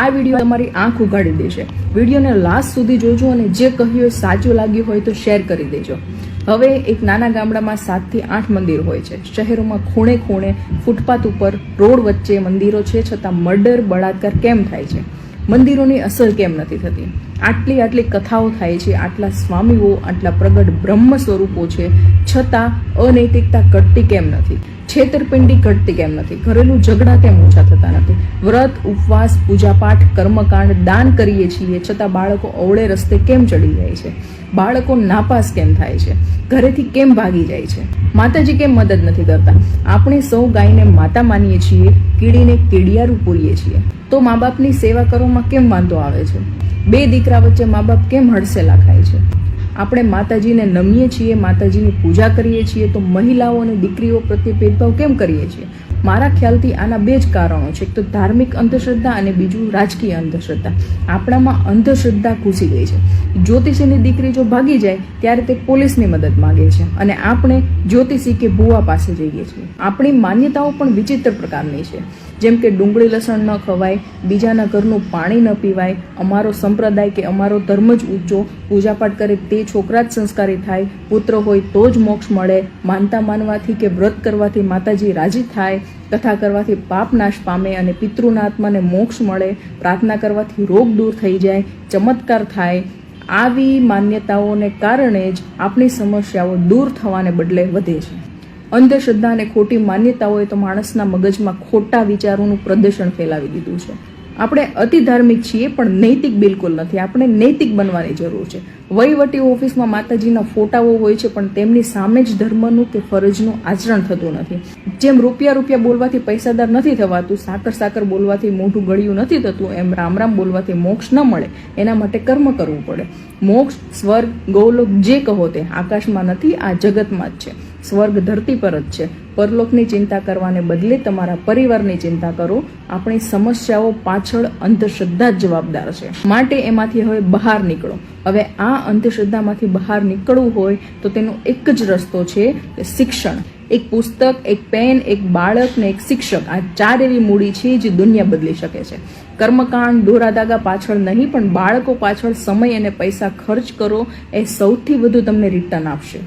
આ વિડીયો તમારી આંખ ઉઘાડી દેશે. વિડીયોને લાસ્ટ સુધી જોજો અને જે કહ્યું એ સાચું લાગ્યું હોય તો શેર કરી દેજો. હવે એક નાના ગામડામાં 7 થી 8 મંદિર હોય છે. શહેરોમાં ખૂણે ખૂણે ફૂટપાથ ઉપર રોડ વચ્ચે મંદિરો છે, છતાં મર્ડર બળાત્કાર કેમ થાય છે? મંદિરોની અસર કેમ નથી થતી? આટલી કથાઓ થાય છે, આટલા સ્વામીઓ, આટલા પ્રગટ બ્રહ્મ સ્વરૂપો છે, છતાં અનૈતિકતા ઘટતી કેમ નથી? છેતરપિંડી ઘટતી કેમ નથી? ઘરેલું ઝઘડા કેમ ઓછા થતા નથી? વ્રત, ઉપવાસ, પૂજાપાઠ, કર્મકાંડ, દાન કરીએ છીએ, છતાં બાળકો અવળે રસ્તે કેમ ચડી જાય છે? બાળકો નાપાસ કેમ થાય છે? ઘરેથી કેમ ભાગી જાય છે? માતાજી કેમ મદદ નથી કરતા? આપણે સૌ ગાયને માતા માનીએ છીએ, કીડીને કીડિયારું પૂરીએ છીએ, તો મા બાપની સેવા કરવામાં કેમ વાંધો આવે છે? 2 દીકરા વચ્ચે મા બાપ કેમ હડસેલા ખાય છે? આપણે માતાજીને નમીએ છીએ, માતાજીની પૂજા કરીએ છીએ, તો મહિલાઓ અને દીકરીઓ પ્રત્યે ભેદભાવ કેમ કરીએ છીએ? મારા ખ્યાલથી આના 2 જ કારણો છે. એક તો ધાર્મિક અંધશ્રદ્ધા અને બીજું રાજકીય અંધશ્રદ્ધા. આપણામાં અંધશ્રદ્ધા ઘૂસી ગઈ છે. જ્યોતિષીની દીકરી જો ભાગી જાય ત્યારે તે પોલીસની મદદ માંગે છે અને આપણે જ્યોતિષી કે ભુવા પાસે જઈએ છીએ. આપણી માન્યતાઓ પણ વિચિત્ર પ્રકારની છે, જેમ કે ડુંગળી લસણ ન ખવાય, બીજાના ઘરનું પાણી ન પીવાય, અમારો સંપ્રદાય કે અમારો ધર્મ જ ઊંચો, પૂજાપાઠ કરે તે છોકરા જ સંસ્કારી થાય, પુત્ર હોય તો જ મોક્ષ મળે, માનતા માનવાથી કે વ્રત કરવાથી માતાજી રાજી થાય, કથા કરવાથી પાપ નાશ પામે અને પિતૃના આત્માને મોક્ષ મળે, પ્રાર્થના કરવાથી રોગ દૂર થઈ જાય, ચમત્કાર થાય. આવી માન્યતાઓને કારણે જ આપણી સમસ્યાઓ દૂર થવાને બદલે વધે છે. અંધશ્રદ્ધા અને ખોટી માન્યતાઓએ તો માણસના મગજમાં ખોટા વિચારોનું પ્રદર્શન ફેલાવી દીધું છે. આપણે અતિ ધાર્મિક છીએ પણ નૈતિક બિલકુલ નથી. આપણે નૈતિક બનવાની જરૂર છે. વહીવટી ઓફિસમાં માતાજીના ફોટાઓ હોય છે, પણ તેમની સામે જ ધર્મનું કે ફરજનું આચરણ થતું નથી. જેમ રૂપિયા બોલવાથી પૈસાદાર નથી થવાતું, સાકર બોલવાથી મોઢું ગળ્યું નથી થતું, એમ રામ બોલવાથી મોક્ષ ન મળે. એના માટે કર્મ કરવું પડે. મોક્ષ, સ્વર્ગ, ગૌલોક જે કહો તે આકાશમાં નથી, આ જગતમાં જ છે. સ્વર્ગ ધરતી પર જ છે. પરલોકની ચિંતા કરવાને બદલે તમારા પરિવારની ચિંતા કરો. આપણી સમસ્યાઓ પાછળ અંધશ્રદ્ધા જ જવાબદાર છે. માટે એમાંથી હવે બહાર નીકળો. હવે આ અંધશ્રદ્ધામાંથી બહાર નીકળવું હોય તો તેનો એક જ રસ્તો છે, શિક્ષણ. એક પુસ્તક, એક પેન, એક બાળક ને એક શિક્ષક, આ 4 એવી મૂડી છે જે દુનિયા બદલી શકે છે. કર્મકાંડ, દોરાદાગા પાછળ નહીં, પણ બાળકો પાછળ સમય અને પૈસા ખર્ચ કરો, એ સૌથી વધુ તમને રિટર્ન આપશે.